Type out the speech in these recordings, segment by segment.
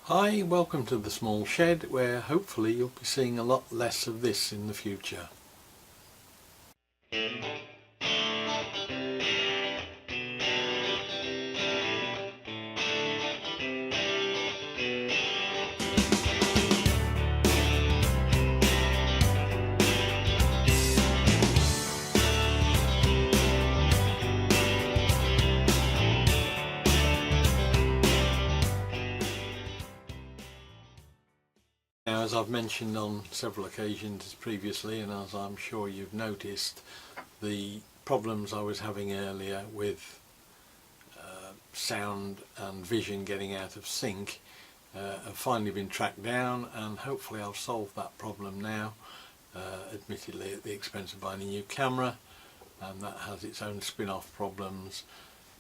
Hi, welcome to the small shed, where hopefully you'll be seeing a lot less of this in the future. Now, as I've mentioned on several occasions previously, and as I'm sure you've noticed, the problems I was having earlier with sound and vision getting out of sync have finally been tracked down, and hopefully I'll solve that problem now, admittedly at the expense of buying a new camera, and that has its own spin-off problems.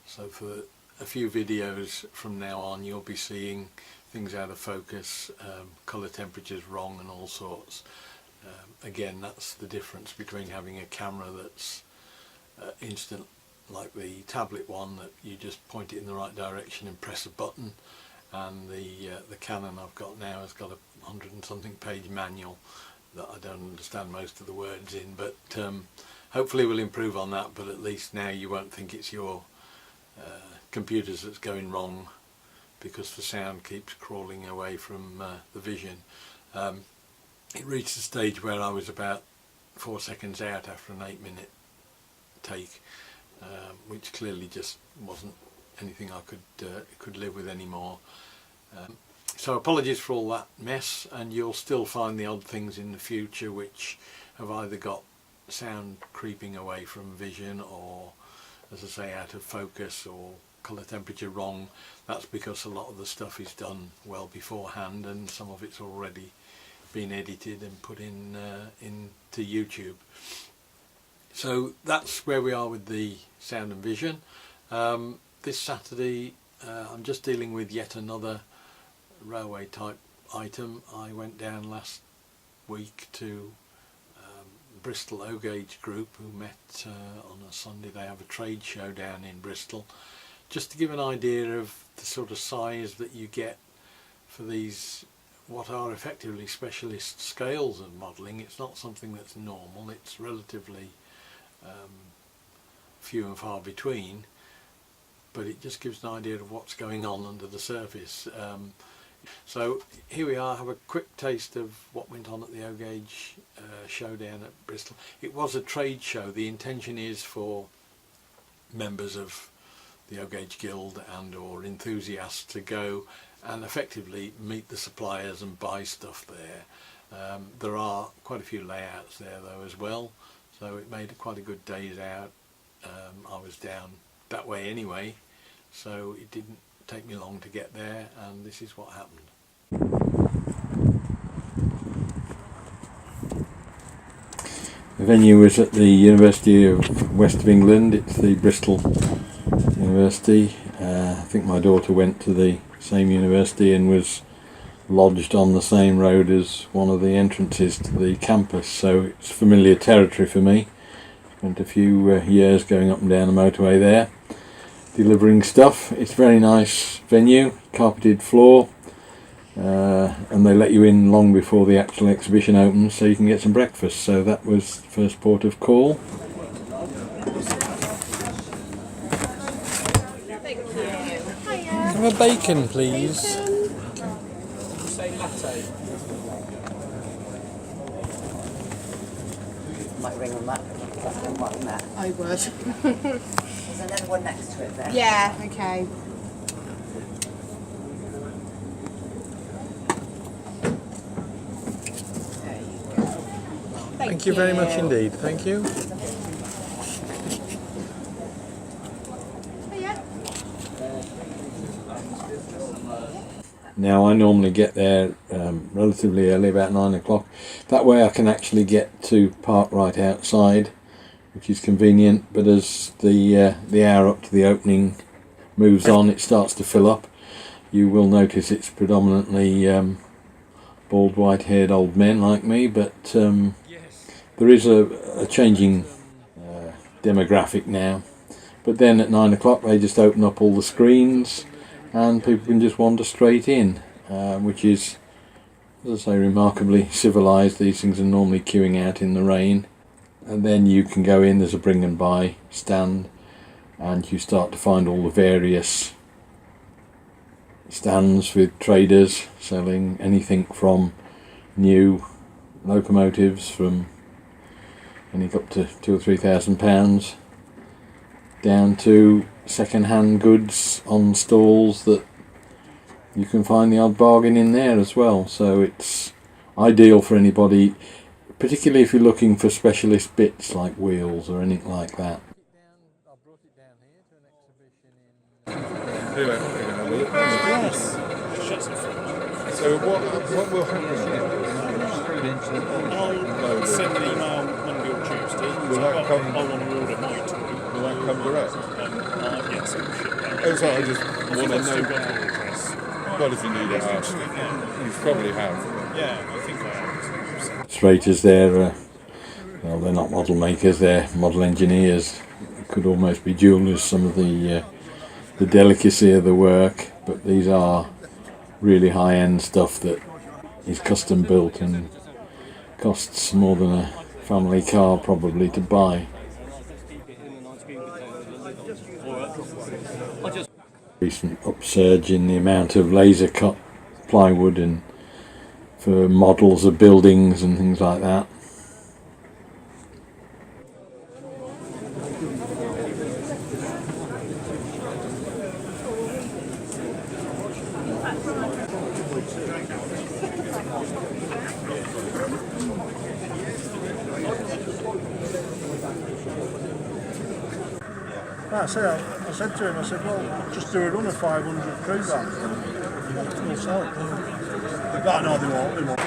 So for a few videos from now on you'll be seeing things out of focus, colour temperatures wrong and all sorts. Again, that's the difference between having a camera that's instant, like the tablet one that you just point it in the right direction and press a button, and the Canon I've got now has got a 100 and something page manual that I don't understand most of the words in, but hopefully we'll improve on that. But at least now you won't think it's your computers that's going wrong, because the sound keeps crawling away from the vision. It reached a stage where I was about 4 seconds out after an 8-minute take, which clearly just wasn't anything I could live with anymore. So apologies for all that mess, and you'll still find the odd things in the future which have either got sound creeping away from vision, or, as I say, out of focus, or colour temperature wrong. That's because a lot of the stuff is done well beforehand, and some of it's already been edited and put in into YouTube. So that's where we are with the sound and vision. This Saturday I'm just dealing with yet another railway type item. I went down last week to Bristol O-Gauge Group, who met on a Sunday. They have a trade show down in Bristol, just to give an idea of the sort of size that you get for these, what are effectively specialist scales of modelling. It's not something that's normal, it's relatively few and far between, but it just gives an idea of what's going on under the surface. So here we are, have a quick taste of what went on at the O-Gauge show down at Bristol. It was a trade show. The intention is for members of the O-Gauge Guild and or enthusiasts to go and effectively meet the suppliers and buy stuff there. There are quite a few layouts there though as well, so it made quite a good day's out. I was down that way anyway, so it didn't take me long to get there, and this is what happened. The venue was at the University of West of England. It's the Bristol University. I think my daughter went to the same university and was lodged on the same road as one of the entrances to the campus, so it's familiar territory for me. Spent a few years going up and down the motorway there, delivering stuff. It's a very nice venue, carpeted floor, and they let you in long before the actual exhibition opens so you can get some breakfast. So that was the first port of call. Have a bacon, please. Say latte. Might ring on that. I would. There's another one next to it there. Yeah, okay. There you go. Thank you very much indeed. Thank you. Now I normally get there relatively early, about 9 o'clock. That way I can actually get to park right outside, which is convenient. But as the hour up to the opening moves on, it starts to fill up. You will notice it's predominantly bald, white-haired old men like me, but there is a changing demographic now. But then at 9 o'clock they just open up all the screens and people can just wander straight in. which is, as I say, remarkably civilised. These things are normally queuing out in the rain. And then you can go in, there's a bring and buy stand, and you start to find all the various stands with traders selling anything from new locomotives from anything up to £2,000 or £3,000 down to second-hand goods on stalls that you can find the odd bargain in there as well. So it's ideal for anybody, particularly if you're looking for specialist bits like wheels or anything like that. Yes. So what will happen I'll send an email Monday or Tuesday. Will that come- I want to order my two. will that come direct? Yes, it'll ship direct. Oh, sorry, I just I want think to I've still know. got your address. But if you need it, ask. You probably have. Yeah, I think I have. Freighters, they're not model makers, they're model engineers. It could almost be jewellers, some of the delicacy of the work, but these are really high-end stuff that is custom built and costs more than a family car probably to buy. Recent upsurge in the amount of laser cut plywood and for models of buildings and things like that. I said to him, I said, well, just do a run of 500 crew vans. We'll sell it. But no, they won't.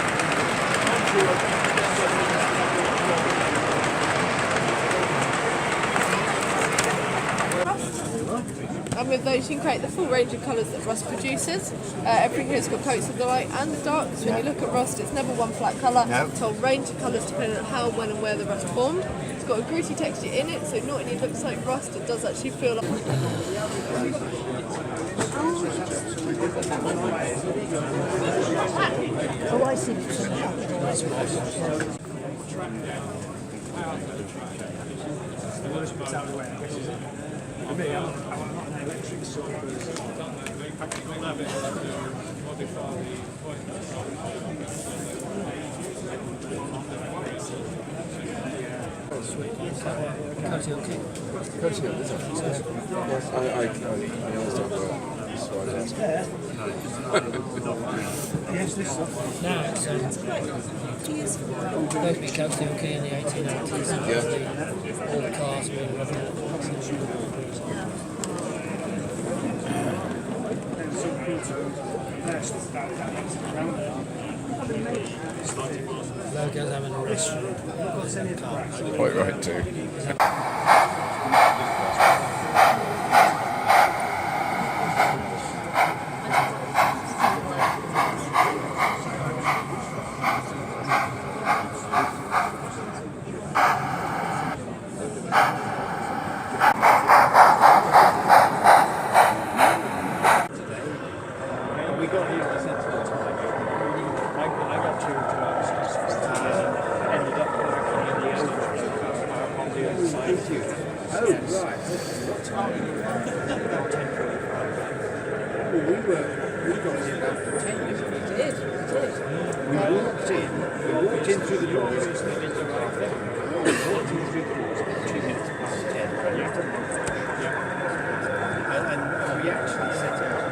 And with those you can create the full range of colours that Rust produces. Everything here's got coats of the light and the dark, so when you look at Rust it's never one flat colour, it's a whole range of colours depending on how, when and where the rust formed. It's got a gritty texture in it, so not only looks like rust, it does actually feel like... Oh, I see. No, it's supposed to be Coates Key in the 1880s. All the cars being run out. Logos having a restaurant. Quite right too. We got here at a sensible time. I got two trucks and ended up parking in the overflow on the other side. Oh, right. We got here about 10 minutes. We walked in through the doors and then into the car. We walked in through the doors about 2 minutes past 10. And we actually set out.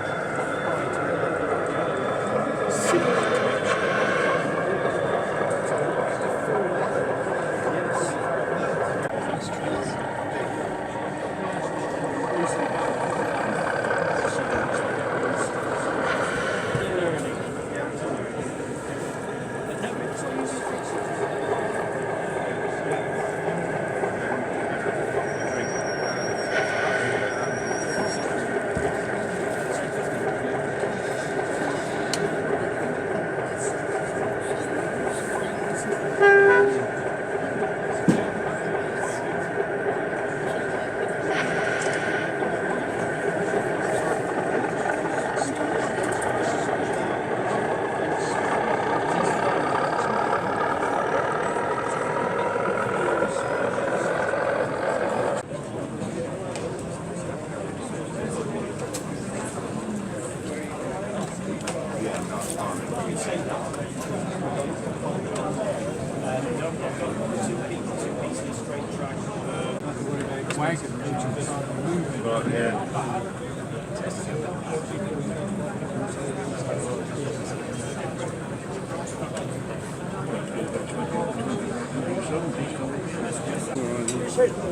Right, yeah.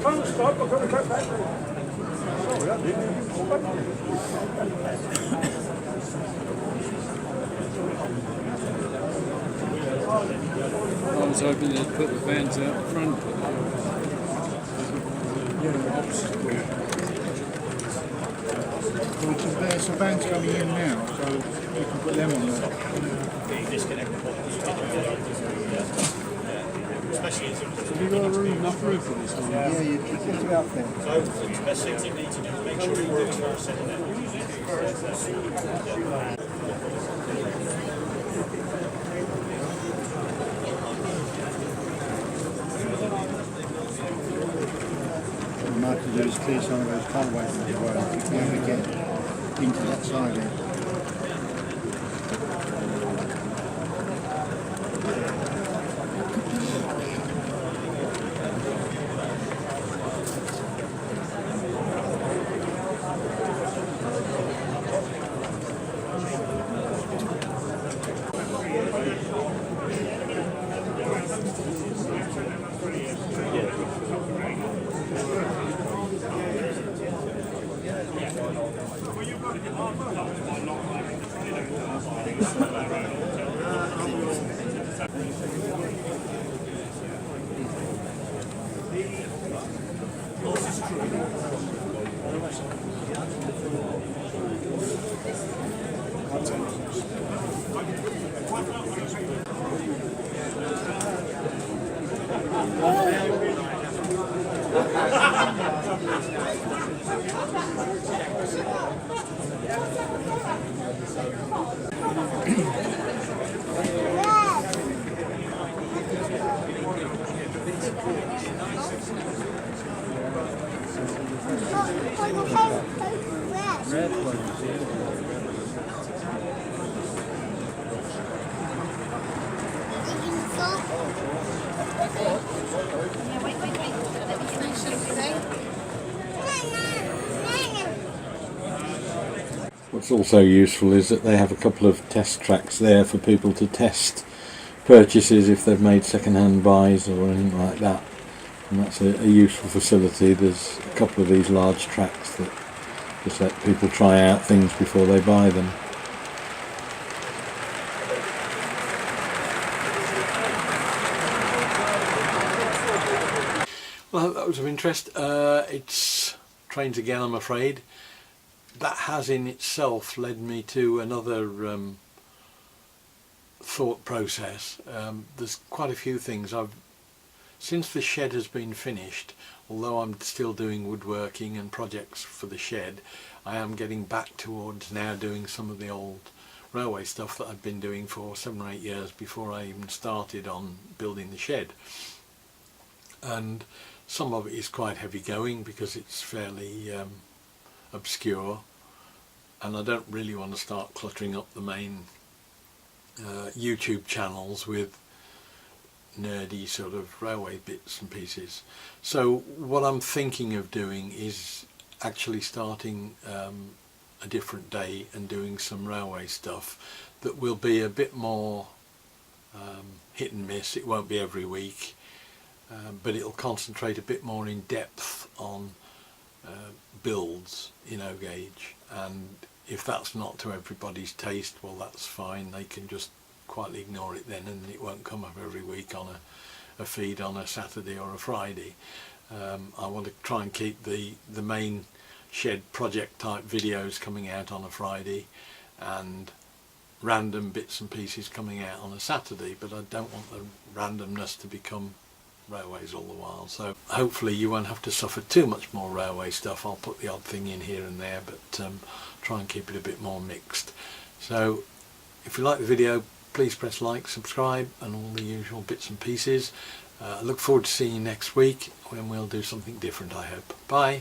Can't stop, I've got to go back. Sorry, I I was hoping they'd put the vans out front. There's some bands coming in now, so we can put them on there. Have you got a room, enough room for this one? Yeah, you can put it out there. What we might have to do is clear some of those colourways as well, if we ever get into that side there. What's also useful is that they have a couple of test tracks there for people to test purchases if they've made second-hand buys or anything like that, and that's a useful facility. There's a couple of these large tracks that just let people try out things before they buy them. Well, I hope that was of interest. It's trains again, I'm afraid. That has in itself led me to another thought process. There's quite a few things since the shed has been finished, although I'm still doing woodworking and projects for the shed, I am getting back towards now doing some of the old railway stuff that I've been doing for 7 or 8 years before I even started on building the shed. And some of it is quite heavy going because it's fairly obscure, and I don't really want to start cluttering up the main YouTube channels with nerdy sort of railway bits and pieces. So what I'm thinking of doing is actually starting a different day and doing some railway stuff that will be a bit more hit and miss. It won't be every week, but it'll concentrate a bit more in depth on builds in O-gauge, and if that's not to everybody's taste, well, that's fine. They can just quietly ignore it then, and it won't come up every week on a feed on a Saturday or a Friday. I want to try and keep the main shed project type videos coming out on a Friday and random bits and pieces coming out on a Saturday, but I don't want the randomness to become railways all the while. So hopefully you won't have to suffer too much more railway stuff. I'll put the odd thing in here and there, but try and keep it a bit more mixed. So if you like the video, please press like, subscribe and all the usual bits and pieces. I look forward to seeing you next week when we'll do something different, I hope. Bye.